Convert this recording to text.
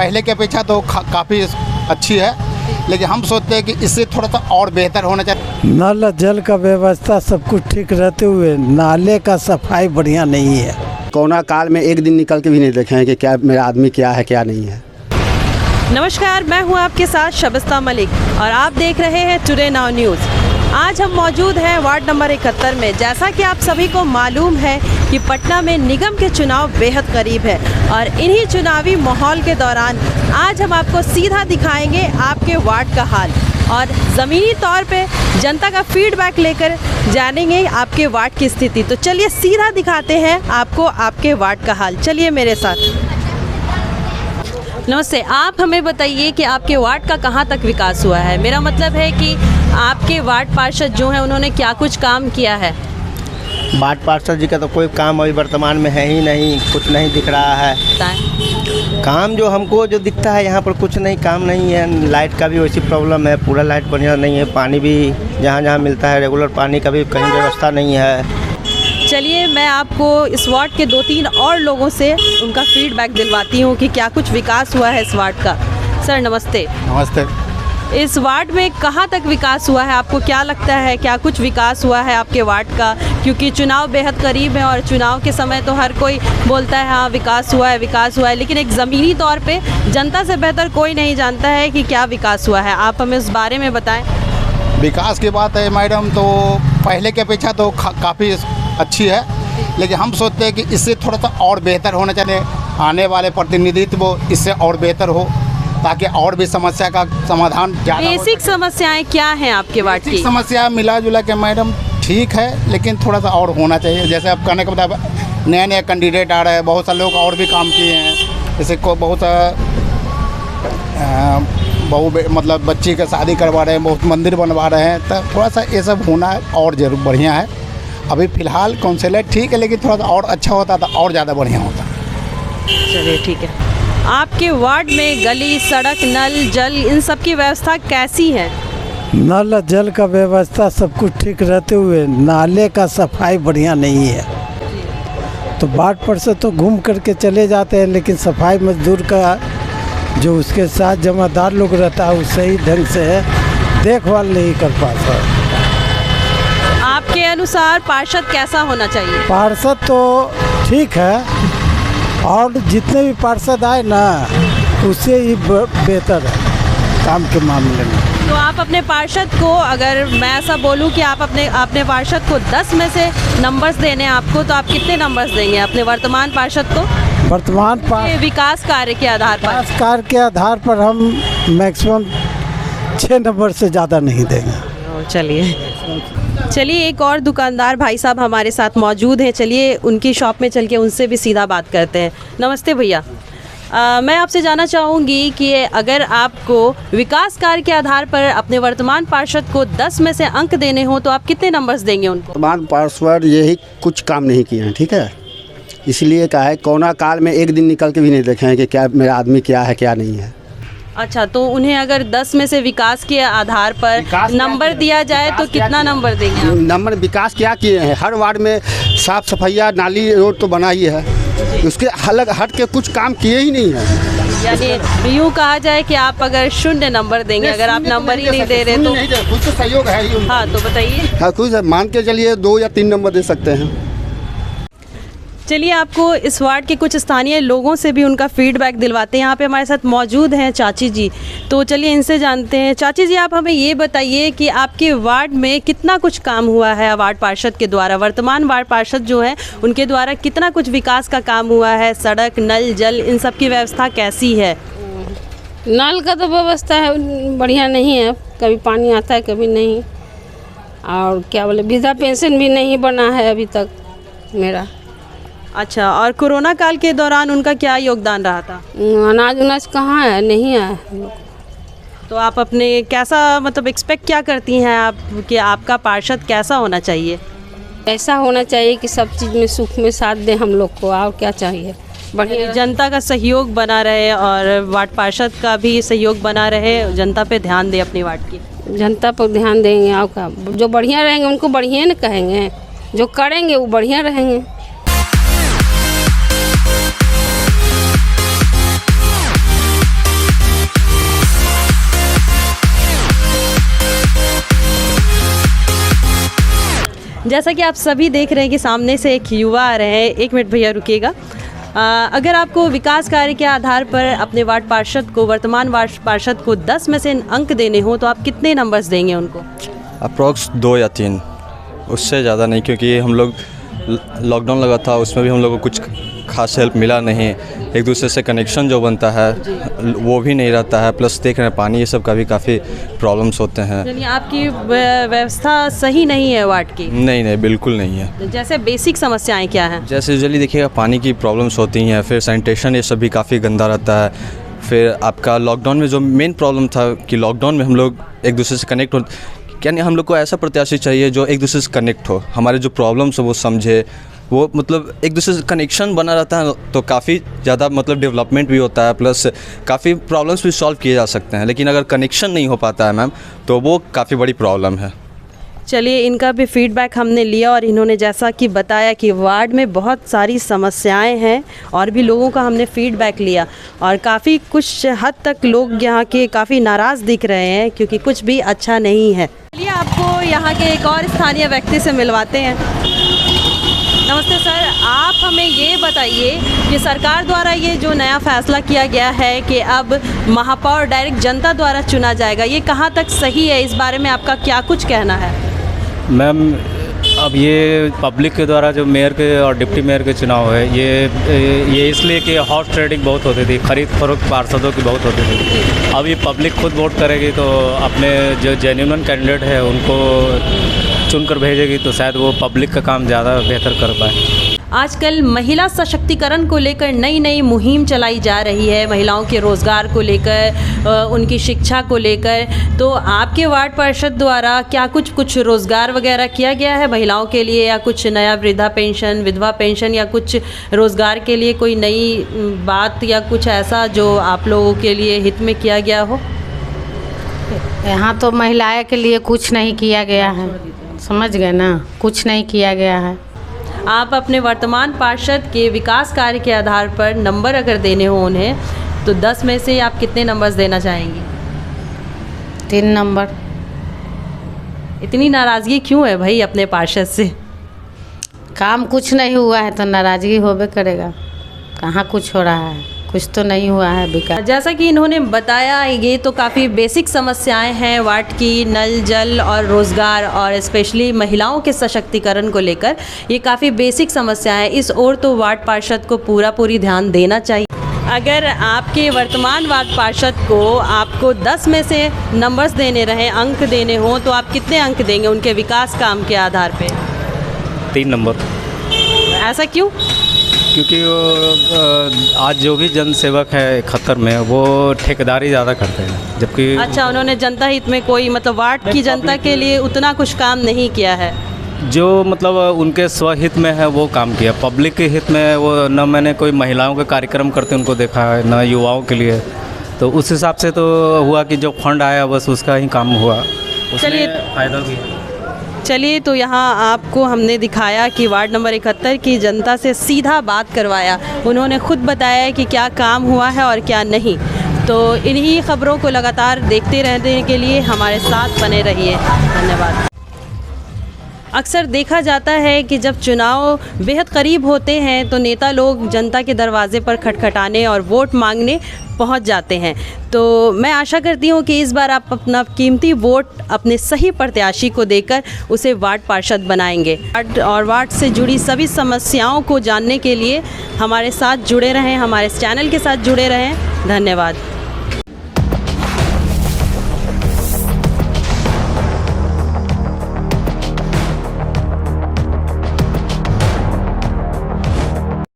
पहले की अपेक्षा तो काफ़ी अच्छी है, लेकिन हम सोचते हैं कि इससे थोड़ा सा और बेहतर होना चाहिए। नल जल का व्यवस्था सब कुछ ठीक रहते हुए नाले का सफाई बढ़िया नहीं है। कोरोना काल में एक दिन निकल के भी नहीं देखे हैं कि क्या मेरा आदमी क्या है क्या नहीं है। नमस्कार, मैं हूं आपके साथ शबिस्ता मलिक और आप देख रहे हैं टुडे नाउ न्यूज़। आज हम मौजूद हैं वार्ड नंबर 71 में। जैसा कि आप सभी को मालूम है कि पटना में निगम के चुनाव बेहद करीब है और इन्हीं चुनावी माहौल के दौरान आज हम आपको सीधा दिखाएंगे आपके वार्ड का हाल और ज़मीनी तौर पे जनता का फीडबैक लेकर जानेंगे आपके वार्ड की स्थिति। तो चलिए सीधा दिखाते हैं आपको आपके वार्ड का हाल। चलिए मेरे साथ। नमस्ते, आप हमें बताइए कि आपके वार्ड का कहाँ तक विकास हुआ है। मेरा मतलब है कि आपके वार्ड पार्षद जो हैं उन्होंने क्या कुछ काम किया है। वार्ड पार्षद जी का तो कोई काम अभी वर्तमान में है ही नहीं, कुछ नहीं दिख रहा है। काम जो हमको जो दिखता है यहाँ पर कुछ नहीं, काम नहीं है। लाइट का भी वैसी प्रॉब्लम है, पूरा लाइट बढ़िया नहीं है। पानी भी जहाँ जहाँ मिलता है रेगुलर पानी का भी कहीं व्यवस्था नहीं है। चलिए मैं आपको इस वार्ड के 2-3 और लोगों से उनका फीडबैक दिलवाती हूँ कि क्या कुछ विकास हुआ है इस वार्ड का। सर नमस्ते। नमस्ते। इस वार्ड में कहाँ तक विकास हुआ है, आपको क्या लगता है क्या कुछ विकास हुआ है आपके वार्ड का? क्योंकि चुनाव बेहद करीब है और चुनाव के समय तो हर कोई बोलता है हाँ विकास हुआ है, लेकिन एक ज़मीनी तौर पे जनता से बेहतर कोई नहीं जानता है कि क्या विकास हुआ है। आप हमें उस बारे में बताएं। विकास की बात है मैडम, तो पहले की अपेक्षा तो काफ़ी अच्छी है, लेकिन हम सोचते हैं कि इससे थोड़ा सा और बेहतर होना चाहिए। आने वाले प्रतिनिधित्व इससे और बेहतर हो ताकि और भी समस्या का समाधान ज़्यादा। बेसिक समस्याएं क्या हैं आपके वार्ड की? समस्या मिला जुला के मैडम ठीक है, लेकिन थोड़ा सा और होना चाहिए। जैसे आप कहने का मतलब नए नए कैंडिडेट आ रहे हैं, बहुत सारे लोग और भी काम किए हैं। जैसे को बहुत मतलब बच्ची का शादी करवा रहे हैं, बहुत मंदिर बनवा रहे हैं, तो थोड़ा सा ये सब होना और जरूर बढ़िया है। अभी फ़िलहाल काउंसिलर ठीक है, लेकिन थोड़ा सा और अच्छा होता तो और ज़्यादा बढ़िया होता। चलिए ठीक है। आपके वार्ड में गली, सड़क, नल, जल इन सब की व्यवस्था कैसी है? नल जल का व्यवस्था सब कुछ ठीक रहते हुए नाले का सफाई बढ़िया नहीं है। तो वार्ड पर से तो घूम करके चले जाते हैं, लेकिन सफाई मजदूर का जो उसके साथ जमादार लोग रहता है वो सही ढंग से देखभाल नहीं कर पाता। आपके अनुसार पार्षद कैसा होना चाहिए? पार्षद तो ठीक है, और जितने भी पार्षद आए ना उससे ही बेहतर है काम के मामले में। तो आप अपने पार्षद को, अगर मैं ऐसा बोलूं कि आप अपने पार्षद को 10 में से नंबर्स देने आपको, तो आप कितने नंबर्स देंगे अपने वर्तमान पार्षद को? वर्तमान विकास कार्य के आधार पर? विकास कार्य के आधार पर हम मैक्सिमम 6 नंबर से ज़्यादा नहीं देंगे। चलिए एक और दुकानदार भाई साहब हमारे साथ मौजूद हैं। चलिए उनकी शॉप में चल के उनसे भी सीधा बात करते हैं। नमस्ते भैया, मैं आपसे जानना चाहूँगी कि अगर आपको विकास कार्य के आधार पर अपने वर्तमान पार्षद को 10 में से अंक देने हो तो आप कितने नंबर्स देंगे उनको? वर्तमान पार्षद यही कुछ काम नहीं किए हैं, ठीक है, इसलिए कहा है कोरोना काल में एक दिन निकल के भी नहीं देखे हैं कि क्या मेरा आदमी क्या है क्या नहीं है। अच्छा, तो उन्हें अगर 10 में से विकास के आधार पर नंबर दिया जाए तो कितना नंबर देंगे? नंबर विकास क्या किए हैं? हर वार्ड में साफ सफाइया, नाली, रोड तो बना ही है, उसके अलग हट के कुछ काम किए ही नहीं है। यानी यूँ कहा जाए कि आप अगर 0 नंबर देंगे, अगर आप नंबर ही नहीं दे रहे तो कुछ तो सहयोग है ही। हाँ तो बताइए। हाँ कुछ मान के चलिए 2 या 3 नंबर दे सकते हैं। चलिए आपको इस वार्ड के कुछ स्थानीय लोगों से भी उनका फीडबैक दिलवाते हैं। यहाँ पे हमारे साथ मौजूद हैं चाची जी, तो चलिए इनसे जानते हैं। चाची जी, आप हमें ये बताइए कि आपके वार्ड में कितना कुछ काम हुआ है वार्ड पार्षद के द्वारा? वर्तमान वार्ड पार्षद जो हैं उनके द्वारा कितना कुछ विकास का काम हुआ है? सड़क, नल, जल इन सब की व्यवस्था कैसी है? नल का तो व्यवस्था है बढ़िया नहीं है, कभी पानी आता है कभी नहीं। और क्या बोले, वृद्धा पेंशन भी नहीं बना है अभी तक मेरा। अच्छा, और कोरोना काल के दौरान उनका क्या योगदान रहा था? अनाज उनाज कहाँ है, नहीं है। तो आप अपने कैसा मतलब एक्सपेक्ट क्या करती हैं आप कि आपका पार्षद कैसा होना चाहिए? ऐसा होना चाहिए कि सब चीज़ में सुख में साथ दे हम लोग को, और क्या चाहिए। बढ़िया जनता का सहयोग बना रहे और वार्ड पार्षद का भी सहयोग बना रहे, जनता पे ध्यान दे अपनी वार्ड की। जनता पर ध्यान देंगे, और का जो बढ़िया रहेंगे उनको बढ़िया न कहेंगे, जो करेंगे वो बढ़िया रहेंगे। जैसा कि आप सभी देख रहे हैं कि सामने से एक युवा आ रहे हैं। एक मिनट भैया रुकिएगा। अगर आपको विकास कार्य के आधार पर अपने वार्ड पार्षद को, वर्तमान वार्ड पार्षद को 10 में से अंक देने हो तो आप कितने नंबर्स देंगे उनको? अप्रॉक्स 2 या 3, उससे ज़्यादा नहीं, क्योंकि हम लोग लॉकडाउन लगा था, उसमें भी हम लोग को कुछ खास हेल्प मिला नहीं। एक दूसरे से कनेक्शन जो बनता है वो भी नहीं रहता है, प्लस देख रहे हैं पानी ये सब का भी काफ़ी प्रॉब्लम्स होते हैं। यानी आपकी व्यवस्था सही नहीं है वार्ड की? नहीं, बिल्कुल नहीं है। जैसे बेसिक समस्याएं क्या हैं? जैसे यूजुअली देखिएगा पानी की प्रॉब्लम्स होती हैं, फिर सैनिटेशन ये सब भी काफ़ी गंदा रहता है। फिर आपका लॉकडाउन में जो मेन प्रॉब्लम था कि लॉकडाउन में हम लोग एक दूसरे से कनेक्ट हो, यानी हम लोग को ऐसा प्रत्याशी चाहिए जो एक दूसरे से कनेक्ट हो, हमारे जो प्रॉब्लम्स हो वो समझे, वो मतलब एक दूसरे से कनेक्शन बना रहता है तो काफ़ी ज़्यादा मतलब डेवलपमेंट भी होता है, प्लस काफ़ी प्रॉब्लम्स भी सॉल्व किए जा सकते हैं। लेकिन अगर कनेक्शन नहीं हो पाता है मैम तो वो काफ़ी बड़ी प्रॉब्लम है। चलिए, इनका भी फीडबैक हमने लिया और इन्होंने जैसा कि बताया कि वार्ड में बहुत सारी समस्याएं हैं और भी लोगों का हमने फीडबैक लिया और काफ़ी कुछ हद तक लोग यहाँ के काफ़ी नाराज़ दिख रहे हैं क्योंकि कुछ भी अच्छा नहीं है। चलिए, आपको यहाँ के एक और स्थानीय व्यक्ति से मिलवाते हैं। नमस्ते सर, आप हमें ये बताइए कि सरकार द्वारा ये जो नया फैसला किया गया है कि अब महापौर डायरेक्ट जनता द्वारा चुना जाएगा, ये कहाँ तक सही है? इस बारे में आपका क्या कुछ कहना है? मैम, अब ये पब्लिक के द्वारा जो मेयर के और डिप्टी मेयर के चुनाव है, ये इसलिए कि हॉर्स ट्रेडिंग बहुत होती थी, खरीद फरोख्त पार्षदों की बहुत होती थी। अब ये पब्लिक खुद वोट करेगी तो अपने जो जेन्युइन कैंडिडेट है उनको चुनकर भेजेगी तो शायद वो पब्लिक का काम ज़्यादा बेहतर कर पाए। आजकल महिला सशक्तिकरण को लेकर नई नई मुहिम चलाई जा रही है, महिलाओं के रोज़गार को लेकर, उनकी शिक्षा को लेकर। तो आपके वार्ड पार्षद द्वारा क्या कुछ रोज़गार वगैरह किया गया है महिलाओं के लिए, या कुछ नया वृद्धा पेंशन, विधवा पेंशन, या कुछ रोज़गार के लिए कोई नई बात या कुछ ऐसा जो आप लोगों के लिए हित में किया गया हो? यहाँ तो महिलाएं के लिए कुछ नहीं किया गया है, समझ गए ना, कुछ नहीं किया गया है। आप अपने वर्तमान पार्षद के विकास कार्य के आधार पर नंबर अगर देने हो उन्हें तो 10 में से आप कितने नंबर्स देना चाहेंगी? 3 नंबर। इतनी नाराज़गी क्यों है भाई अपने पार्षद से? काम कुछ नहीं हुआ है तो नाराज़गी होबे करेगा। कहाँ कुछ हो रहा है, कुछ तो नहीं हुआ है विकास। जैसा कि इन्होंने बताया, ये तो काफ़ी बेसिक समस्याएं हैं वार्ड की, नल जल और रोज़गार, और स्पेशली महिलाओं के सशक्तिकरण को लेकर ये काफ़ी बेसिक समस्याएं। इस ओर तो वार्ड पार्षद को पूरी ध्यान देना चाहिए। अगर आपके वर्तमान वार्ड पार्षद को आपको 10 में से नंबर्स देने रहे, अंक देने हों, तो आप कितने अंक देंगे उनके विकास काम के आधार पर? 3 नंबर। ऐसा क्यों? क्योंकि आज जो भी जन सेवक है खत्तर में वो ठेकेदारी ज़्यादा करते हैं, जबकि अच्छा, उन्होंने जनता हित में कोई मतलब वार्ड की जनता के लिए उतना कुछ काम नहीं किया है जो मतलब उनके स्वहित में है वो काम किया। पब्लिक के हित में वो न मैंने कोई महिलाओं के कार्यक्रम करते उनको देखा है, न युवाओं के लिए। तो उस हिसाब से तो हुआ कि जो फंड आया बस उसका ही काम हुआ, चलिए फ़ायदा भी। चलिए, तो यहाँ आपको हमने दिखाया कि वार्ड नंबर 71 की जनता से सीधा बात करवाया। उन्होंने खुद बताया कि क्या काम हुआ है और क्या नहीं। तो इन्हीं खबरों को लगातार देखते रहने के लिए हमारे साथ बने रहिए। धन्यवाद। अक्सर देखा जाता है कि जब चुनाव बेहद करीब होते हैं तो नेता लोग जनता के दरवाजे पर खटखटाने और वोट मांगने पहुंच जाते हैं। तो मैं आशा करती हूं कि इस बार आप अपना कीमती वोट अपने सही प्रत्याशी को देकर उसे वार्ड पार्षद बनाएंगे। और वार्ड से जुड़ी सभी समस्याओं को जानने के लिए हमारे साथ जुड़े रहें, हमारे इस चैनल के साथ जुड़े रहें। धन्यवाद।